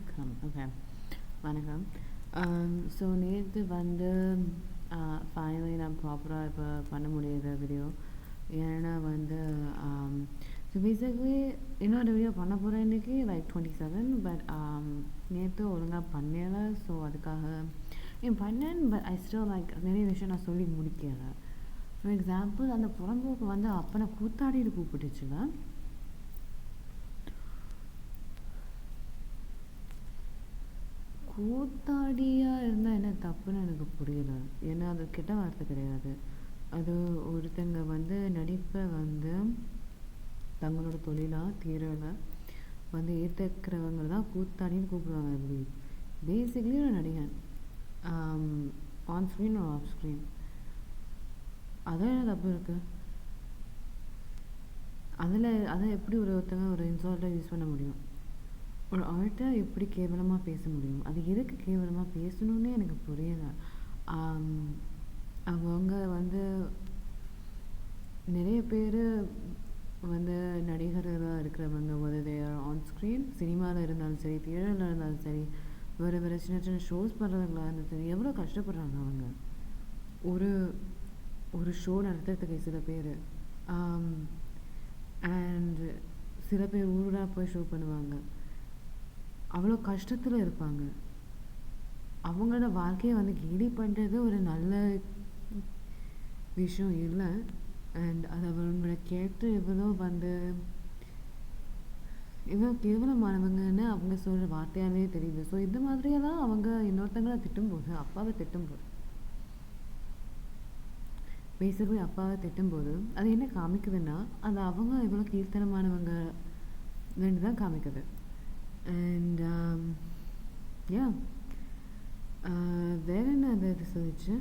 வணக்கம். Okay. வணக்கம். So நேற்று வந்து ஃபைனலி நான் ப்ராப்பராக இப்போ பண்ண முடியுது வீடியோ. ஏன்னா வந்து ஸோ பேசிக்லி இன்னொரு வீடியோ பண்ண போகிறேன் இன்றைக்கி லைக் 27, பட் நேற்று ஒழுங்காக பண்ணலை. ஸோ அதுக்காக பண்ணேன், பட் ஐ ஸ்டில் லைக் நிறைய விஷயம் நான் சொல்லி முடிக்கலை. ஃபார் எக்ஸாம்பிள், அந்த புறம்போக்கு வந்து அப்பனை கூத்தாடிட்டு கூப்பிட்டுச்சுங்க. கூத்தாடியாக இருந்தால் என்ன தப்புன்னு எனக்கு புரியல. ஏன்னா அது கெட்ட வார்த்தை கிடையாது. அது ஒருத்தங்க வந்து நடிப்பை வந்து தங்களோட தொழிலாக தீரலை வந்து ஏற்றுக்கிறவங்க தான் கூத்தாடின்னு கூப்பிடுவாங்க. எப்படி பேசிக்லி ஒரு நடிகன் ஆன் ஸ்க்ரீன் ஒரு ஆஃப் ஸ்க்ரீன், அதான் என்ன தப்பு இருக்குது அதில்? அதை எப்படி ஒருத்தங்க ஒரு இன்சல்ட்டாக யூஸ் பண்ண முடியும்? ஒரு ஆர்ட்டை எப்படி கேவலமாக பேச முடியும்? அது எதுக்கு கேவலமாக பேசணுன்னே எனக்கு புரியலை. அவங்க வந்து நிறைய பேர் வந்து நடிகர்களாக இருக்கிறவங்க ஒரு தேர் ஆன் ஸ்க்ரீன், சினிமாவில் இருந்தாலும் சரி, தியேட்டரில் இருந்தாலும் சரி, வேறு வேறு சின்ன சின்ன ஷோஸ் பண்ணுறவங்களாக இருந்தாலும் சரி, எவ்வளோ கஷ்டப்படுறாங்க அவங்க ஒரு ஷோ நடத்துறதுக்கு. சில பேர் அண்ட் சில பேர் ஊராக போய் ஷோ பண்ணுவாங்க. அவ்வளோ கஷ்டத்தில் இருப்பாங்க. அவங்களோட வாழ்க்கையை வந்து கேலி பண்ணுறது ஒரு நல்ல விஷயம் இல்லை. அண்ட் அது அவங்களோட கேட்டு இவ்வளோ கேவலமானவங்கன்னு அவங்க சொல்கிற வார்த்தையாலே தெரியுது. ஸோ இந்த மாதிரியெல்லாம் அவங்க இன்னொருத்தங்களை திட்டும்போது, அப்பாவை திட்டும்போது, பேசிக்கலி அப்பாவை திட்டும்போது அது என்ன காமிக்குதுன்னா, அது அவங்க இவ்வளோ கீர்த்தனமானவங்க தான் காமிக்குது. அண்ட் வேற என்ன அது சொல்லிச்சு?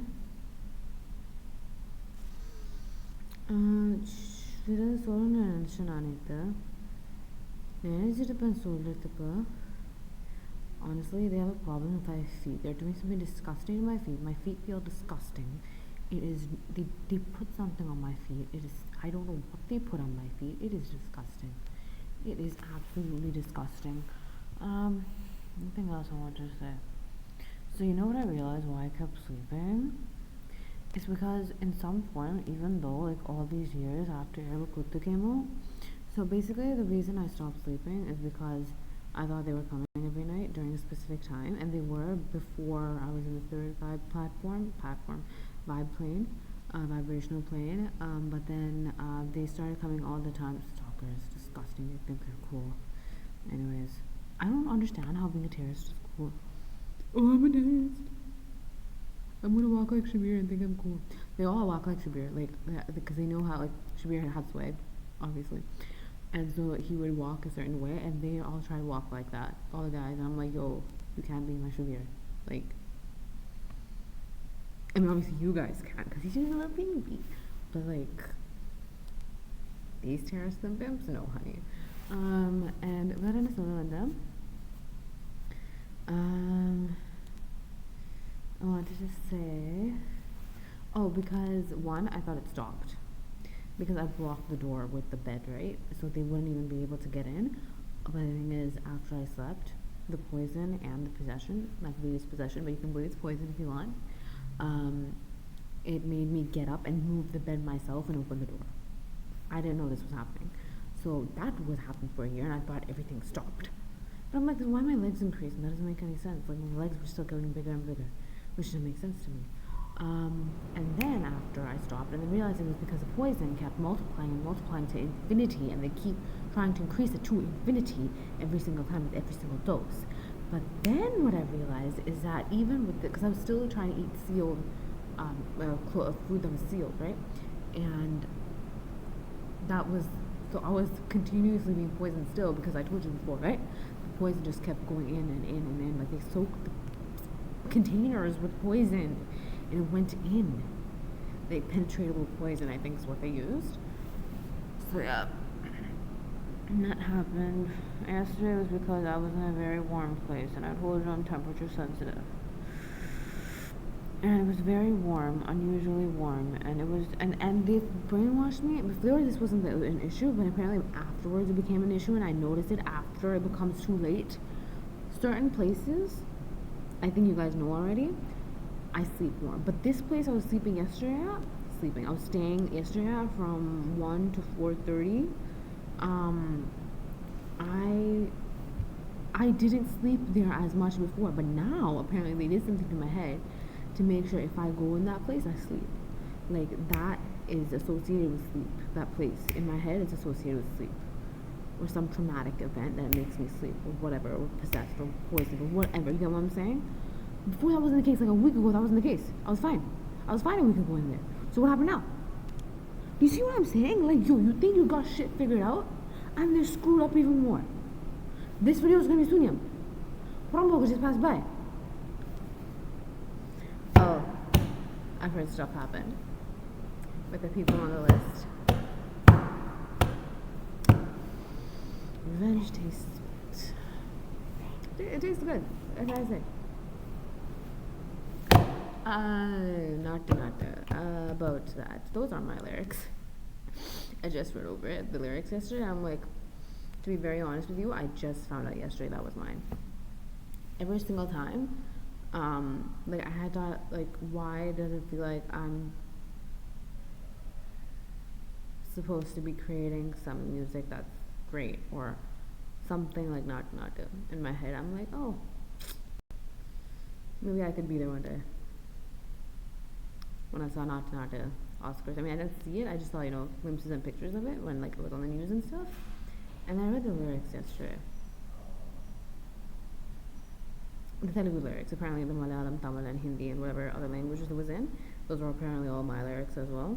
ஏதாவது சொல்லணும்னு நினச்சேன். நான் நினச்சிட்டுப்பேன் சொல்கிறதுக்கு. Honestly, they have a problem with my feet. They're doing something disgusting to my feet. My feet feel disgusting. They put something on my feet. I don't know what they put on my feet. It is disgusting. It is absolutely disgusting. Nothing else I wanted to say. So you know what I realized why I kept sleeping? It's because in some point, even though like all these years after Kuttu came out, so basically the reason I stopped sleeping is because I thought they were coming every night during a specific time, and they were before I was in the third vibe plane, vibrational plane, but then they started coming all the time. Stalkers, disgusting. They think they're cool. Anyways, I don't understand how being a terrorist is cool. Oh, I'm a terrorist. I'm gonna walk like Shabir and think I'm cool. They all walk like Shabir, like, because they know how, like, Shabir had swag, obviously. And so he would walk a certain way, and they all try to walk like that, all the guys. And I'm like, yo, you can't be my Shabir. Like, I mean, obviously you guys can, because he's just a little baby. But, like, these terrorists and pimps, no, honey. And what else was there? I wanted to just say, because one, I thought it stopped because I blocked the door with the bed, right? So they wouldn't even be able to get in. But the thing is, after I slept, the poison and the possession, I believe it's possession, but you can believe it's poison if you want, it made me get up and move the bed myself and open the door. I didn't know this was happening. So that was happening for a year, and I thought everything stopped. But I'm like, why my legs increasing? That doesn't make any sense. Like, my legs were still getting bigger and bigger, which didn't make sense to me. And then after I stopped, and then realized it was because the poison kept multiplying and multiplying to infinity, and they keep trying to increase it to infinity every single time with every single dose. But then what I realized is that even with because I was still trying to eat sealed food that was sealed, right? And that was, so I was continuously being poisoned still, because I told you before, right? The poison just kept going in and in and in, like they soaked the containers with poison, and it went in. Like penetratable poison, I think is what they used. So yeah, and that happened. Yesterday was because I was in a very warm place, and I told you I'm temperature sensitive. And it was very warm, unusually warm, and it was, and they brainwashed me. Before, this wasn't an issue, but apparently afterwards it became an issue, and I noticed it after it becomes too late. certain places, I think you guys know already, I sleep more. But this place I was sleeping yesterday at, I was staying yesterday at from 1 to 4:30. Um, I I didn't sleep there as much before, but now apparently they did something to my head to make sure if I go in that place, I sleep. Like that is associated with sleep. That place in my head is associated with sleep, or some traumatic event that makes me sleep, or whatever, or possessed, or poisoned, or whatever. You get what I'm saying? Before that wasn't the case. Like a week ago, that wasn't the case. I was fine. I was fine a week ago in there. So what happened now? You see what I'm saying? Like, yo, you think you got shit figured out? And they're screwed up even more. This video is gonna be Sunyam. Promo just passed by. Oh, I've heard stuff happen with the people on the list. Revenge tastes sweet. It tastes good. That's what I say. Not about that. Those are my lyrics. I just read over it, the lyrics yesterday. I'm like, to be very honest with you, I just found out yesterday that was mine. Every single time, like I had thought, like, why does it feel like I'm supposed to be creating some music that's great or something like not good? In my head, I'm like, oh, maybe I could be there one day. When I saw Not Oscars, I mean, I didn't see it. I just saw, glimpses and pictures of it when like it was on the news and stuff. And I read the lyrics yesterday. The Telugu lyrics, apparently the Malayalam, Tamil, and Hindi, and whatever other languages it was in, those were apparently all my lyrics as well.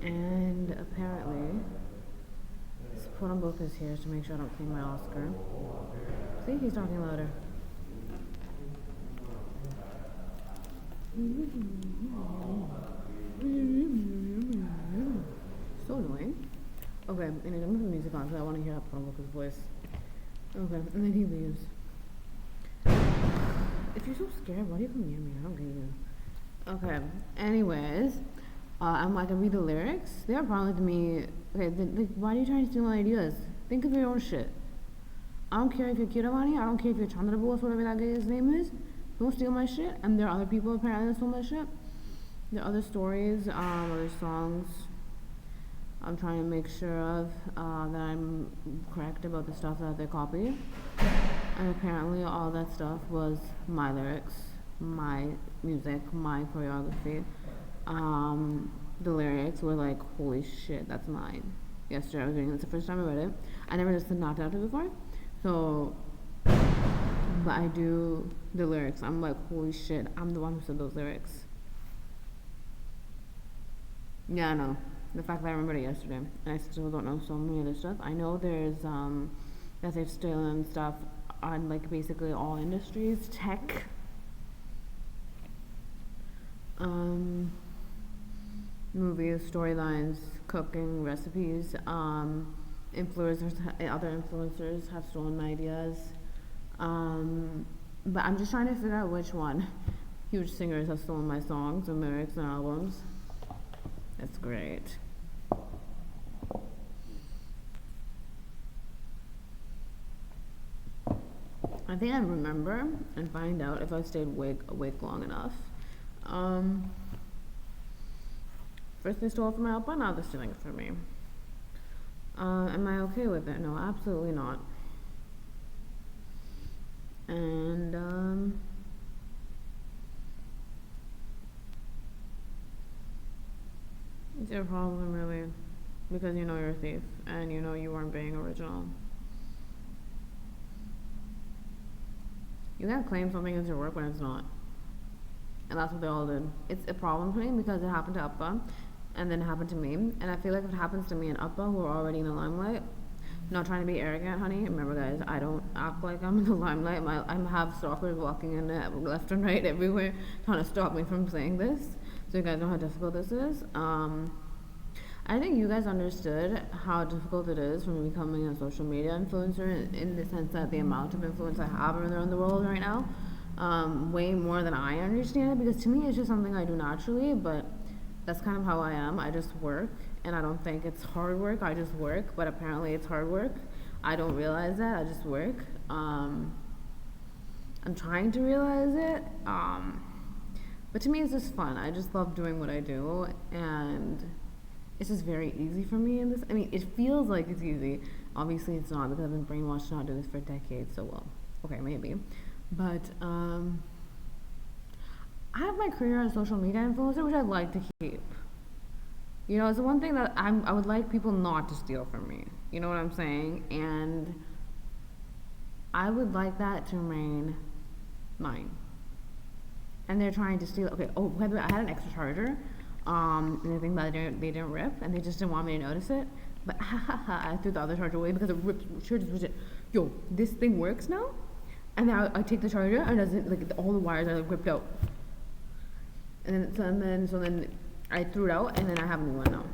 And apparently, Porambook is here to make sure I don't claim my Oscar. See, he's talking louder. So annoying. Okay, and I'm gonna put the music on because I want to hear Porambook's voice. Okay, and then he leaves. If you're so scared, why do you come near me? I don't get you. Okay, anyways, I'm like, I read the lyrics. They are probably to me, okay, like, why are you trying to steal my ideas? Think of your own shit. I don't care if you're Kiravani, I don't care if you're Chandrabose, whatever that guy's name is. Don't steal my shit. And there are other people apparently that stole my shit. There are other stories, other songs. I'm trying to make sure of that I'm correct about the stuff that they copied. And apparently all that stuff was my lyrics, my music, my choreography. The lyrics were like, holy shit, that's mine. Yesterday I was reading it. It's the first time I read it. I never listened to Not Out before. So, but I do the lyrics. I'm like, holy shit, I'm the one who said those lyrics. Yeah, I know. The fact that I remembered it yesterday, and I still don't know so many other stuff. I know there's that they've stolen stuff on like basically all industries, tech, movies, storylines, cooking, recipes. Other influencers have stolen my ideas. But I'm just trying to figure out which one. Huge singers have stolen my songs and lyrics and albums. That's great. I think I remember and find out if I stayed awake long enough. First they stole it from my Alpa, now they're stealing it from me. Am I okay with it? No, absolutely not. And it's your problem really, because you know you're a thief and you know you weren't being original. You can't claim something as your work when it's not. And that's what they all did. It's a problem for me because it happened to Appa and then it happened to me. And I feel like if it happens to me and Appa, who are already in the limelight, not trying to be arrogant, honey. Remember, guys, I don't act like I'm in the limelight. I have stalkers walking in left and right everywhere trying to stop me from saying this. So you guys know how difficult this is. I think you guys understood how difficult it is for me becoming a social media influencer in the sense that the amount of influence I have around the world right now, way more than I understand it, because to me it's just something I do naturally, but that's kind of how I am. I just work, and I don't think it's hard work. I just work, but apparently it's hard work. I don't realize that. I just work. I'm trying to realize it. But to me, it's just fun. I just love doing what I do, and it's just very easy for me. In this, I mean, it feels like it's easy. Obviously, it's not, because I've been brainwashed to not do this for decades. So, well, okay, maybe. But I have my career as a social media influencer, which I'd like to keep. You know, it's the one thing that I would like people not to steal from me. You know what I'm saying? And I would like that to remain mine. And they're trying to steal. Okay. Oh, by the way, I had an extra charger. And the thing that they didn't rip, and they just didn't want me to notice it. But I threw the other charger away because it ripped. Yo, this thing works now. And then I take the charger, and doesn't, like, all the wires are like ripped out. And then I threw it out, and then I have a new one now.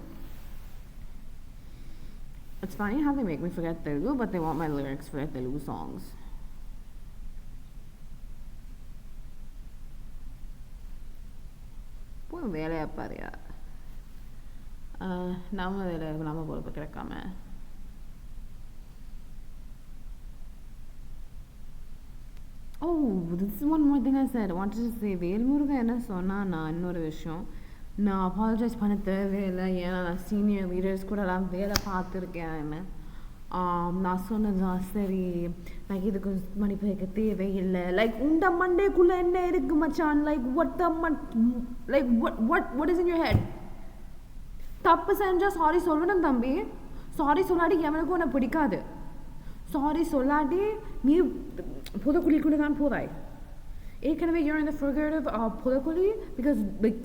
It's funny how they make me forget Telugu, but they want my lyrics for Telugu songs. Poi வேலையா பாரியா நாம வேலை நாம போல கிடக்காம Oh, this is one more thing I said. I wanted to say, Velmurugan என்ன சொன்னா, நான் இன்னொரு விஷயம், நான் அப்பாலஜைஸ் பண்ண தேவையில்லை, ஏன்னா நான் சீனியர் லீடர்ஸ் கூட எல்லாம் வேலை பார்த்துருக்கேன். நான் சொன்னதான் சரி, லைக் இதுக்கு மன்னிப்பு வைக்க தேவையில்லை. லைக் உண்ட மண்டேக்குள்ள என்ன இருக்கு மச்சான்? Like what is in your head? தப்பு செஞ்சா சாரி சொல்லணும் தம்பி. சாரி சொல்லாடி எவனுக்கும் உன்னை பிடிக்காது. சாரி சொல்லாடி நீ புதக்குழிக்குள்ள தான் போதாய். ஏற்கனவே you're in the figurative புதக்குழி, because like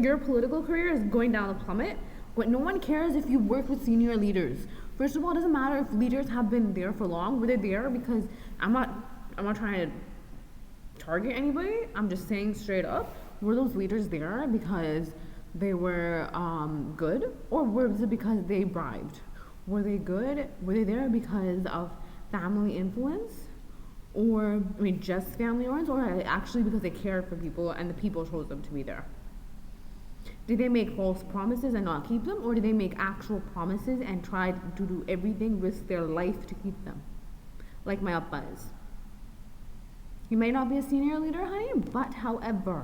your political career is going down the plummet. But no one cares if you work with senior leaders. First of all, it doesn't matter if leaders have been there for long. Were they there because I'm not trying to target anybody. I'm just saying straight up, were those leaders there because they were good, or was it because they bribed? Were they good? Were they there because of family influence? Or, I mean, just family influence, or actually because they cared for people and the people chose them to be there? Did they make false promises and not keep them, or did they make actual promises and try to do everything, risk their life to keep them? Like my appa is. He may not be a senior leader, honey, but however,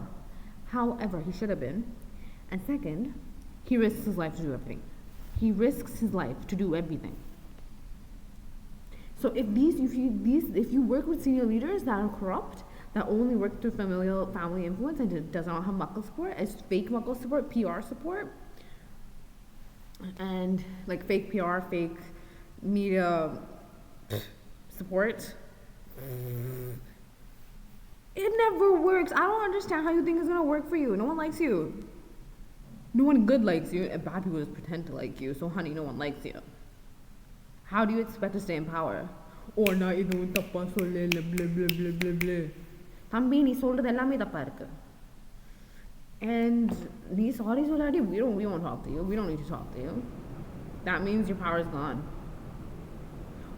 he should have been. And second, he risks his life to do everything. He risks his life to do everything. So if you work with senior leaders that are corrupt, that only work through family influence and does not have muckle support, as fake muckle support, PR support, and like fake PR, fake media support, it never works. I don't understand how you think it's gonna work for you. No one likes you. No one good likes you, and bad people just pretend to like you. So honey, no one likes you. How do you expect to stay in power? Or not even tappa solle blah blah blah blah blah. தம்பி நீ சொல்றது எல்லாமே தப்பா இருக்கு. And நீ sorry சொல்லாடி, we won't talk to you. We don't need to talk to you. That means your power is gone.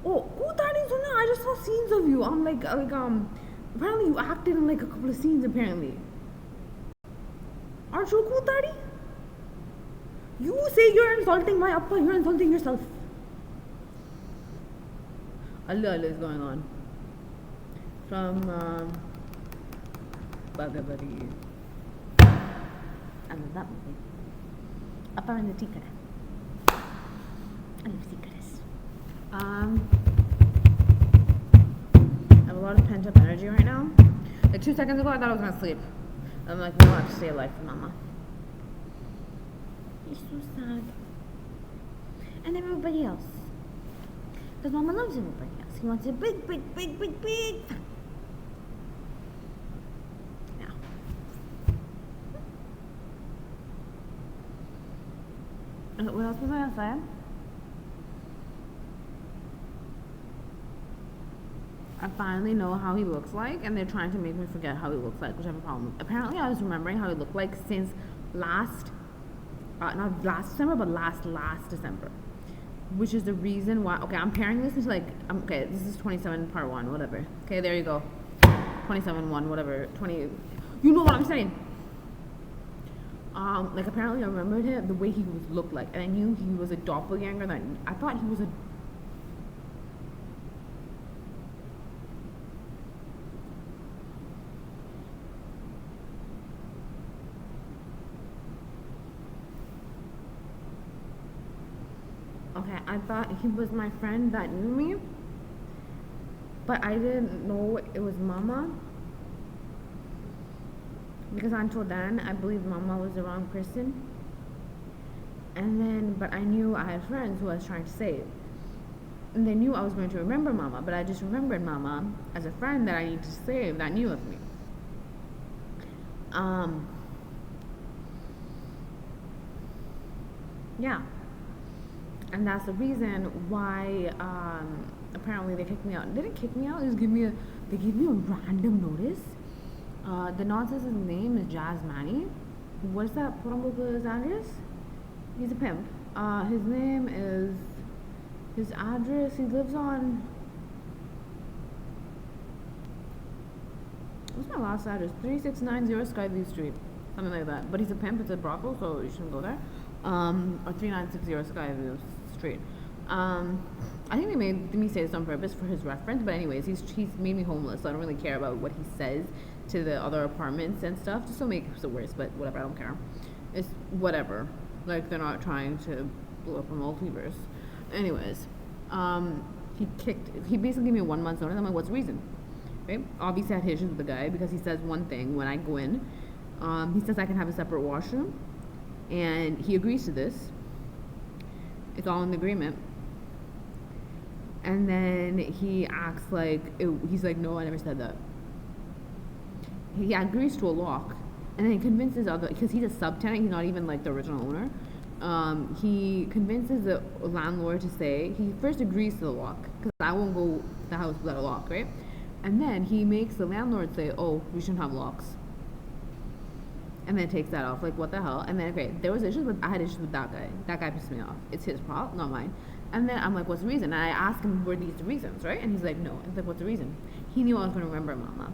Oh, கூத்தாடி சொன்னா, I just saw scenes of you. I'm like apparently you acted in like a couple of scenes apparently. Aren't you கூத்தாடி? You say you're insulting my appa, you're insulting yourself. Allah is going on. From Bhagavati. I love that movie. Appa in the Tikara. I love Tikaras. I have a lot of pent up energy right now. Like 2 seconds ago I thought I was gonna sleep. I'm like, no, I have to stay alive for mama. He's so sad. And everybody else. Because mama loves everybody else. He wants a big family. Yeah. What else was I gonna say? I finally know how he looks like, and they're trying to make me forget how he looks like, which I have a problem with. Apparently, I was remembering how he looked like since not last December, but last December. Which is the reason why, okay, I'm pairing this into like, okay, this is 27 part 1, whatever. Okay, there you go. 27-1, whatever, 20, you know what I'm saying. Like apparently I remembered him, the way he looked like, and I knew he was a doppelganger, that I thought he was a, I thought he was my friend that knew me, but I didn't know it was Mama. Because until then, I believed Mama was the wrong person. And then, but I knew I had friends who I was trying to save. And they knew I was going to remember Mama, but I just remembered Mama as a friend that I need to save that knew of me. Yeah. And that's the reason why apparently they kicked me out. They didn't kick me out, they gave me a random notice. The nonsense's name is Jazz Manny. What is that? His address? He's a pimp. His address, he lives on, what's my last address? 3690 Skyview Street. Something like that. But he's a pimp, it's a brothel, so you shouldn't go there. Or 3960 Skyview Street. I think they made me say this on purpose for his reference, but anyways, he's made me homeless, so I don't really care about what he says to the other apartments and stuff, just to make it worse, but whatever, I don't care. It's whatever. Like, they're not trying to blow up a multiverse. Anyways, he basically gave me a 1 month's notice. I'm like, what's the reason? Right? Obviously I had issues with the guy because he says one thing when I go in. He says I can have a separate washroom, and he agrees to this. It's all in the agreement. And then he acts like, he's like, no, I never said that. He agrees to a lock, and then he convinces because he's a subtenant, he's not even like the original owner. He convinces the landlord to say, he first agrees to the lock, because I won't go to the house without a lock, right? And then he makes the landlord say, oh, we shouldn't have locks. And then takes that off, like, what the hell? And then, okay, I had issues with that guy. That guy pissed me off. It's his fault, not mine. And then I'm like, what's the reason? And I ask him, were these the reasons, right? And he's like, no. He's like, what's the reason? He knew I was going to remember Mama.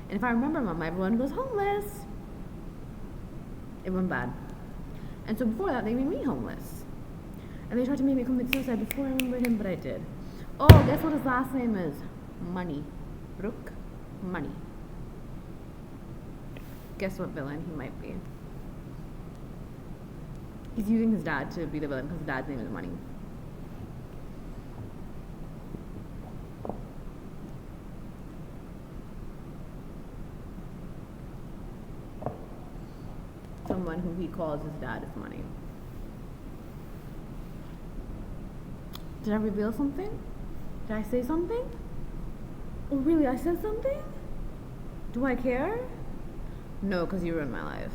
And if I remember Mama, everyone goes homeless. It went bad. And so before that, they made me homeless. And they tried to make me commit suicide before I remembered him, but I did. Oh, guess what his last name is? Money. Rook Money. Guess what villain he might be? He's using his dad to be the villain because his dad's name is Money. Someone who he calls his dad is Money. Did I reveal something? Did I say something? Oh, really? I said something? Do I care? No, because you ruined my life.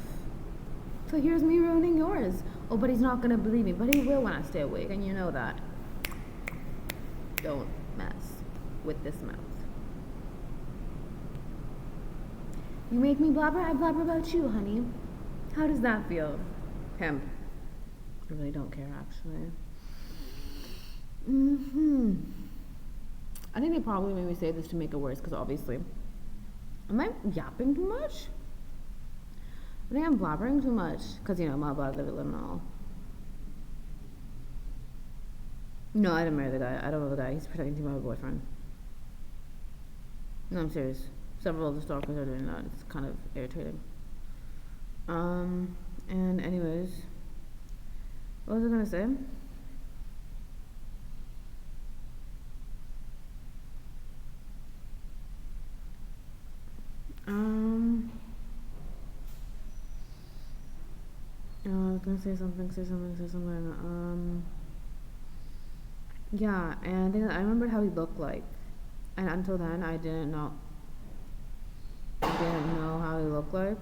So here's me ruining yours. Oh, but he's not going to believe me. But he will when I stay awake, and you know that. Don't mess with this mouth. You make me blabber, I blabber about you, honey. How does that feel? Pimp. I really don't care, actually. I think they probably made me say this to make it worse, because obviously, am I yapping too much? I think I'm blabbering too much, because, I'm not about the villain and all. No, I didn't marry the guy. I don't know the guy. He's pretending to be my boyfriend. No, I'm serious. Several of the stalkers are doing that. It's kind of irritating. And anyways, what was I gonna say? I was gonna say something. Yeah, and then I remembered how he looked like, and until then, I didn't know how he looked like.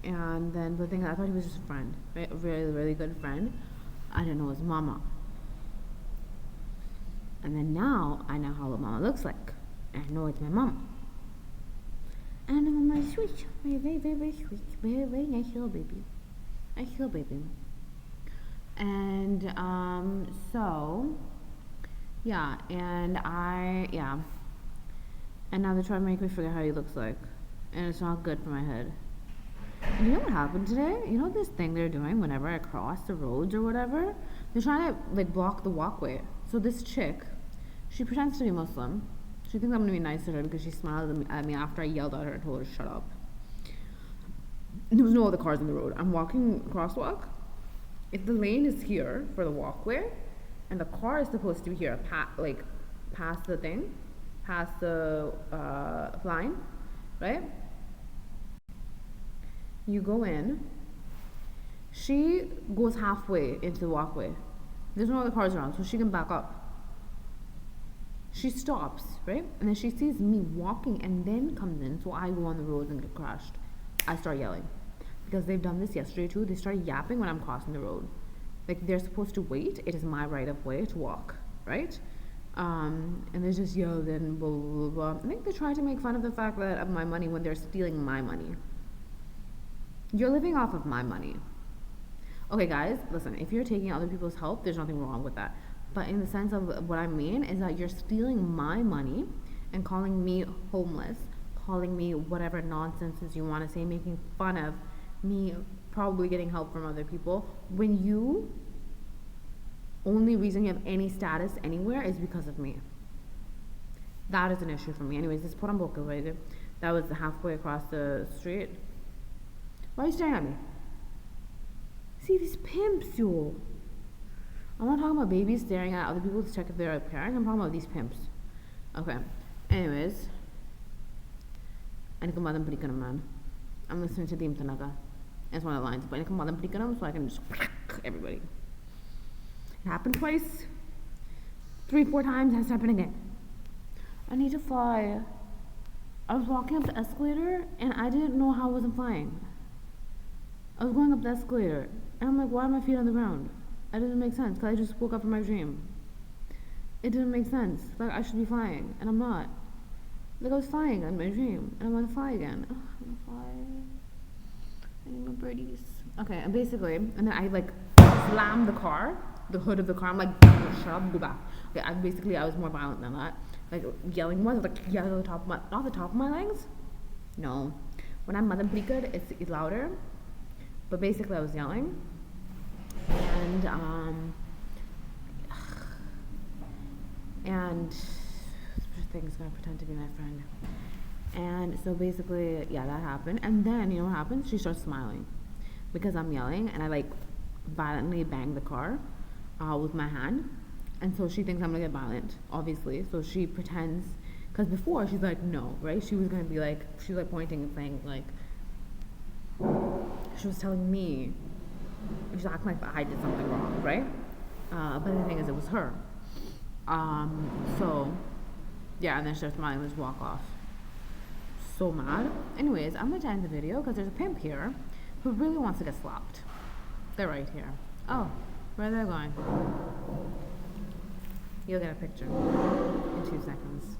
And then the thing, I thought he was just a friend, right? A really, really good friend. I didn't know his mama. And then now I know how Mama looks like. And I know it's my mama. And Mama is sweet. Very, very, very, very sweet. Very, very nice little baby. Nice little baby. And so yeah, and now they're trying to make me forget how he looks like. And it's not good for my head. And you know what happened today? You know this thing they're doing whenever I cross the roads or whatever? They're trying to block the walkway. So this chick, she pretends to be Muslim. She thinks I'm gonna be nice to her because she smiled at me after I yelled at her and told her to shut up. There was no other cars on the road. I'm walking crosswalk. If the lane is here for the walkway, and the car is supposed to be here, past the thing, past the line, right? You go in. She goes halfway into the walkway. There's no other cars around, so she can back up. She stops, right? And then she sees me walking and then comes in, so I go on the road and get crashed. I start yelling. Because they've done this yesterday too. They start yapping when I'm crossing the road. Like, they're supposed to wait. It is my right of way to walk, right? And they just yelled and blah, blah, blah. I think they try to make fun of the fact that of my money when they're stealing my money. You're living off of my money. Okay, guys, listen, if you're taking other people's help, there's nothing wrong with that. But in the sense of what I mean is that you're stealing my money and calling me homeless, calling me whatever nonsenses you want to say, making fun of me probably getting help from other people, when you only reason you have any status anywhere is because of me. That is an issue for me. Anyways, this Poramboka right? That was halfway across the street. Why are you staring at me? See, these pimps, yo. I'm not talking about babies staring at other people to check if they're a parent. I'm talking about these pimps. Okay. Anyways. Man. I'm listening to the Imtanaga. That's one of the lines. But so I can just everybody. It happened twice. 3-4 times. It has to happen again. I need to fly. I was walking up the escalator and I didn't know how I wasn't flying. I was going up the escalator and I'm like, why are my feet on the ground? It doesn't make sense because I just woke up from my dream. It didn't make sense. Like, I should be flying and I'm not. Like, I was flying in my dream and I'm gonna fly again. I'm gonna fly. I need my birdies. Okay, and basically, and then I like slammed the car, the hood of the car. I'm like, shut up, go back. Okay, I was more violent than that. Like, yelling was like yelling at the top of my, not the top of my lungs. No, when I'm mother good, it's louder. But basically, I was yelling, and this thing's gonna pretend to be my friend. And so basically, yeah, that happened. And then, you know what happens? She starts smiling because I'm yelling and I like violently bang the car with my hand. And so she thinks I'm gonna get violent, obviously. So she pretends, because before she's like, no, right? She was gonna be like, she was like pointing and saying like, she was telling me, she was acting like I did something wrong, right? But the thing is, it was her. So, yeah, and then she starts smiling and just walk off. So mad. Anyways, I'm gonna end the video because there's a pimp here who really wants to get slapped. They're right here. Oh, where are they going? You'll get a picture in 2 seconds.